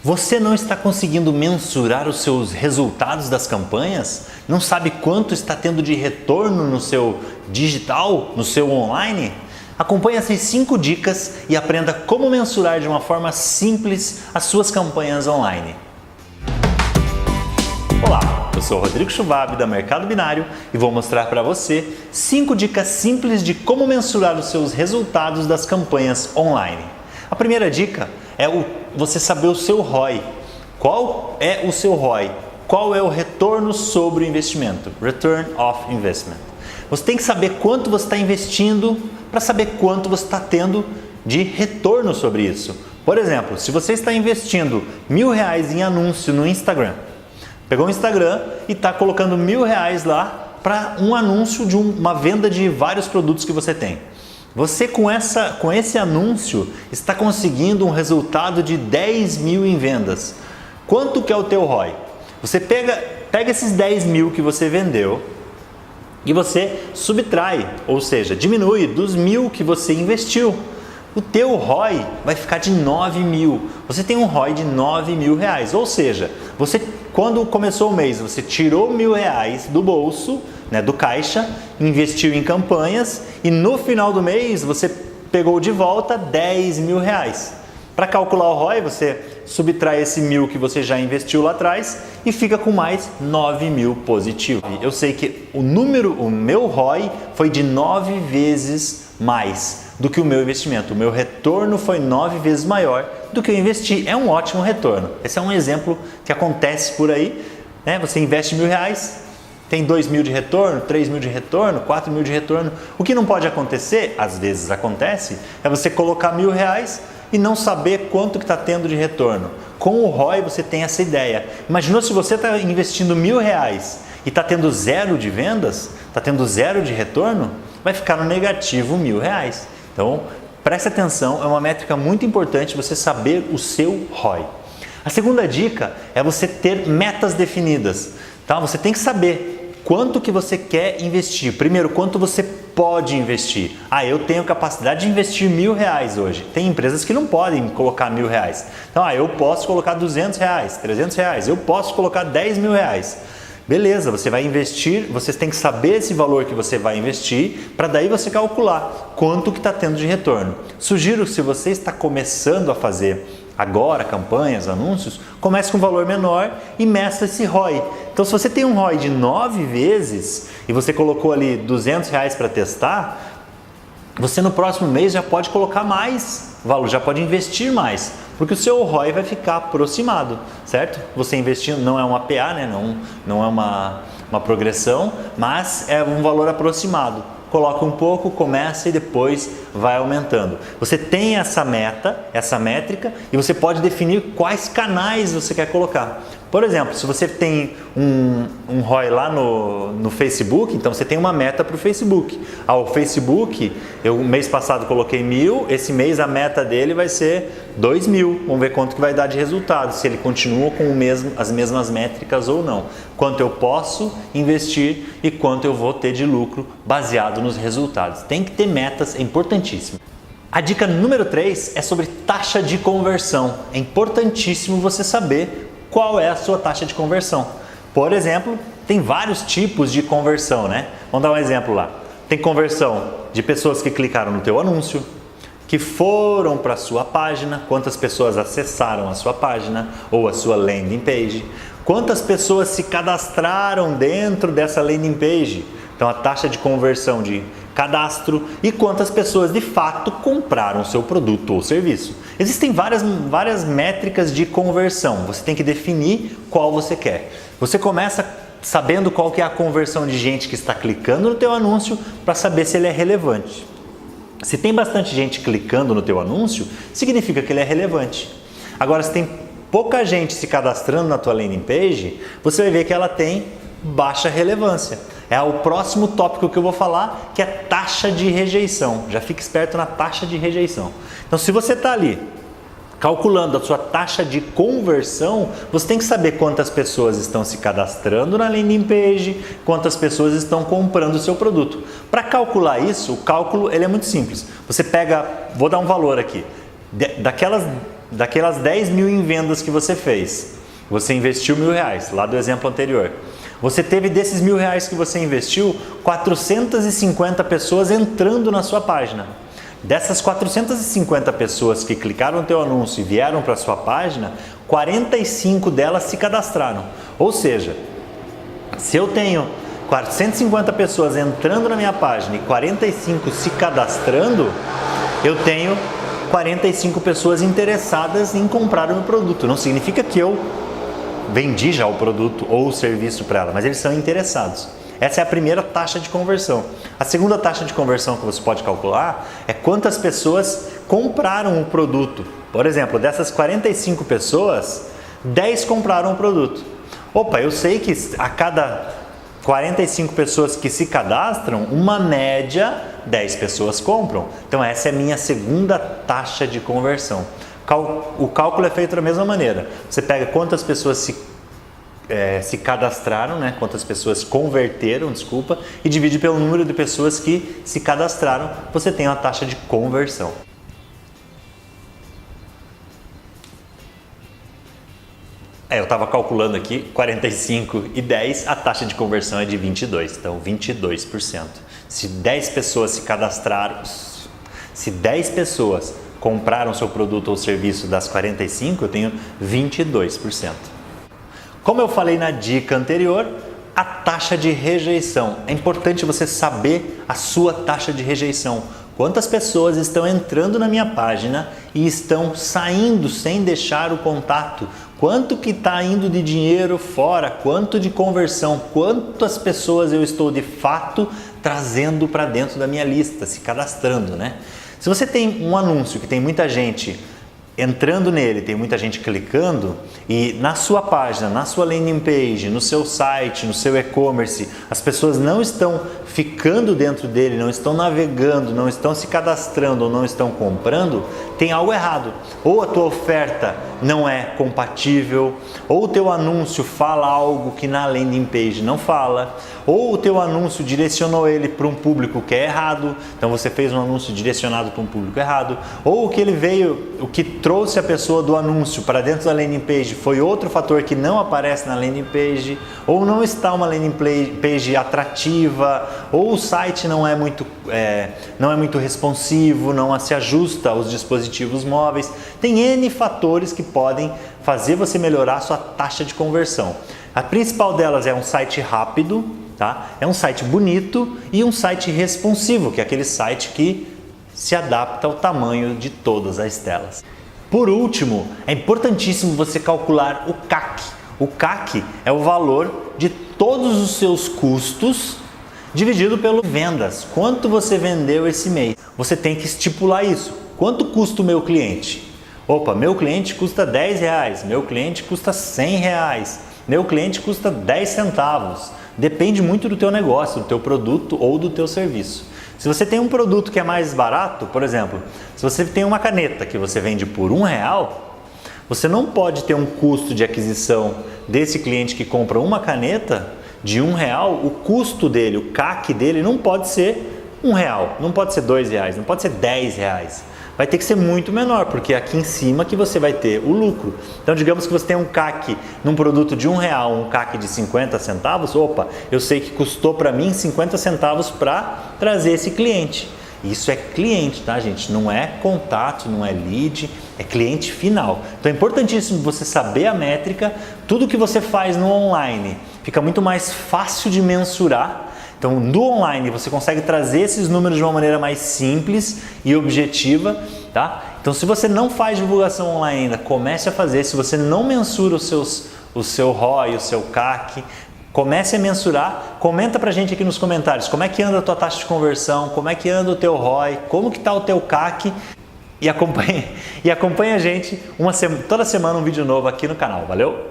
Você não está conseguindo mensurar os seus resultados das campanhas? Não sabe quanto está tendo de retorno no seu digital, no seu online? Acompanhe essas 5 dicas e aprenda como mensurar de uma forma simples as suas campanhas online. Olá, eu sou o Rodrigo Schwab da Mercado Binário e vou mostrar para você 5 dicas simples de como mensurar os seus resultados das campanhas online. A primeira dica é você saber o seu ROI. Qual é o seu ROI? Qual é o retorno sobre o investimento? Return of Investment. Você tem que saber quanto você está investindo para saber quanto você está tendo de retorno sobre isso. Por exemplo, se você está investindo R$1.000 em anúncio no Instagram, pegou o Instagram e está colocando R$1.000 lá para um anúncio de uma venda de vários produtos que você tem. Você com esse anúncio está conseguindo um resultado de 10.000 em vendas. Quanto que é o teu ROI? Você pega esses 10.000 que você vendeu e você subtrai, ou seja, diminui dos 1.000 que você investiu. O teu ROI vai ficar de 9.000. Você tem um ROI de R$9.000, ou seja, você quando começou o mês, você tirou R$1.000 do bolso, do caixa, investiu em campanhas e no final do mês você pegou de volta R$10.000. Para calcular o ROI, você subtrai esse 1.000 que você já investiu lá atrás e fica com mais 9.000 positivo. Eu sei que o meu ROI foi de 9 vezes mais do que o meu investimento. O meu retorno foi 9 vezes maior do que eu investi. É um ótimo retorno. Esse é um exemplo que acontece por aí. Você investe R$1.000, tem 2.000 de retorno, 3.000 de retorno, 4.000 de retorno. O que não pode acontecer, às vezes acontece, é você colocar R$1.000 e não saber quanto que está tendo de retorno. Com o ROI você tem essa ideia. Imaginou se você está investindo R$1.000 e está tendo 0 de vendas, está tendo 0 de retorno, vai ficar no negativo R$1.000. Então, preste atenção, é uma métrica muito importante você saber o seu ROI. A segunda dica é você ter metas definidas. Tá? Você tem que saber quanto que você quer investir. Primeiro, quanto você pode investir. Eu tenho capacidade de investir R$1.000 hoje. Tem empresas que não podem colocar R$1.000. Então, eu posso colocar R$200, R$300, eu posso colocar R$10.000. Beleza, você vai investir, você tem que saber esse valor que você vai investir para daí você calcular quanto que está tendo de retorno. Sugiro que se você está começando a fazer agora campanhas, anúncios, comece com um valor menor e meça esse ROI. Então se você tem um ROI de 9 vezes e você colocou ali R$200 para testar, você no próximo mês já pode colocar mais valor, já pode investir mais, porque o seu ROI vai ficar aproximado, certo? Você investindo, não é uma PA, não é uma progressão, mas é um valor aproximado. Coloca um pouco, começa e depois vai aumentando. Você tem essa meta, essa métrica e você pode definir quais canais você quer colocar. Por exemplo, se você tem um ROI lá no Facebook, então você tem uma meta para o Facebook. O Facebook, eu mês passado coloquei 1.000, esse mês a meta dele vai ser 2.000. Vamos ver quanto que vai dar de resultado, se ele continua com as mesmas métricas ou não. Quanto eu posso investir e quanto eu vou ter de lucro baseado nos resultados. Tem que ter metas, é importantíssimo. A dica número 3 é sobre taxa de conversão. É importantíssimo você saber qual é a sua taxa de conversão. Por exemplo, tem vários tipos de conversão, Vamos dar um exemplo lá. Tem conversão de pessoas que clicaram no teu anúncio, que foram para a sua página, quantas pessoas acessaram a sua página ou a sua landing page, quantas pessoas se cadastraram dentro dessa landing page. Então a taxa de conversão de cadastro e quantas pessoas de fato compraram seu produto ou serviço. Existem várias métricas de conversão, você tem que definir qual você quer. Você começa sabendo qual que é a conversão de gente que está clicando no teu anúncio para saber se ele é relevante. Se tem bastante gente clicando no teu anúncio, significa que ele é relevante. Agora, se tem pouca gente se cadastrando na tua landing page, você vai ver que ela tem baixa relevância. É o próximo tópico que eu vou falar, que é taxa de rejeição. Já fique esperto na taxa de rejeição. Então, se você está ali calculando a sua taxa de conversão, você tem que saber quantas pessoas estão se cadastrando na landing page, quantas pessoas estão comprando o seu produto. Para calcular isso, o cálculo ele é muito simples. Você pega, vou dar um valor aqui, daquelas daquelas 10 mil em vendas que você fez, você investiu R$1.000, lá do exemplo anterior. Você teve desses R$1.000 que você investiu, 450 pessoas entrando na sua página. Dessas 450 pessoas que clicaram no teu anúncio e vieram para a sua página, 45 delas se cadastraram. Ou seja, se eu tenho 450 pessoas entrando na minha página e 45 se cadastrando, eu tenho 45 pessoas interessadas em comprar o meu produto. Não significa que eu vendi já o produto ou o serviço para ela, mas eles são interessados. Essa é a primeira taxa de conversão. A segunda taxa de conversão que você pode calcular é quantas pessoas compraram o produto. Por exemplo, dessas 45 pessoas, 10 compraram o produto. Opa, eu sei que a cada 45 pessoas que se cadastram, uma média, 10 pessoas compram. Então essa é a minha segunda taxa de conversão. O cálculo é feito da mesma maneira. Você pega quantas pessoas se cadastraram, né? Quantas pessoas converteram, desculpa, e divide pelo número de pessoas que se cadastraram, você tem a taxa de conversão. Eu estava calculando aqui, 45 e 10, a taxa de conversão é de 22, então 22%. Se 10 pessoas se cadastraram, se 10 pessoas compraram seu produto ou serviço das 45, eu tenho 22%. Como eu falei na dica anterior, a taxa de rejeição. É importante você saber a sua taxa de rejeição. Quantas pessoas estão entrando na minha página e estão saindo sem deixar o contato? Quanto que está indo de dinheiro fora? Quanto de conversão? Quantas pessoas eu estou de fato trazendo para dentro da minha lista, se cadastrando, né? Se você tem um anúncio que tem muita gente entrando nele, tem muita gente clicando, e na sua página, na sua landing page, no seu site, no seu e-commerce, as pessoas não estão ficando dentro dele, não estão navegando, não estão se cadastrando ou não estão comprando, tem algo errado. Ou a tua oferta não é compatível, ou o teu anúncio fala algo que na landing page não fala, ou o teu anúncio direcionou ele para um público que é errado, então você fez um anúncio direcionado para um público errado, ou o que trouxe a pessoa do anúncio para dentro da landing page foi outro fator que não aparece na landing page, ou não está uma landing page atrativa, ou o site não é muito responsivo, não se ajusta aos dispositivos móveis. Tem N fatores que podem fazer você melhorar a sua taxa de conversão. A principal delas é um site rápido, tá? É um site bonito e um site responsivo, que é aquele site que se adapta ao tamanho de todas as telas. Por último, é importantíssimo você calcular o CAC. O CAC é o valor de todos os seus custos dividido pelo vendas. Quanto você vendeu esse mês? Você tem que estipular isso. Quanto custa o meu cliente? Opa, meu cliente custa R$10, meu cliente custa R$100, meu cliente custa 10 centavos. Depende muito do teu negócio, do teu produto ou do teu serviço. Se você tem um produto que é mais barato, por exemplo, se você tem uma caneta que você vende por R$1, você não pode ter um custo de aquisição desse cliente que compra uma caneta de R$1, o custo dele, o CAC dele não pode ser R$1, não pode ser R$2, não pode ser R$10. Vai ter que ser muito menor, porque é aqui em cima que você vai ter o lucro. Então, digamos que você tem um CAC num produto de R$1, um CAC de 50 centavos, opa, eu sei que custou para mim 50 centavos para trazer esse cliente. Isso é cliente, tá, gente? Não é contato, não é lead, é cliente final. Então é importantíssimo você saber a métrica. Tudo que você faz no online fica muito mais fácil de mensurar. Então, no online você consegue trazer esses números de uma maneira mais simples e objetiva, tá? Então, se você não faz divulgação online ainda, comece a fazer. Se você não mensura o seu ROI, o seu CAC, comece a mensurar. Comenta pra gente aqui nos comentários como é que anda a tua taxa de conversão, como é que anda o teu ROI, como que tá o teu CAC, e acompanha a gente toda semana um vídeo novo aqui no canal. Valeu?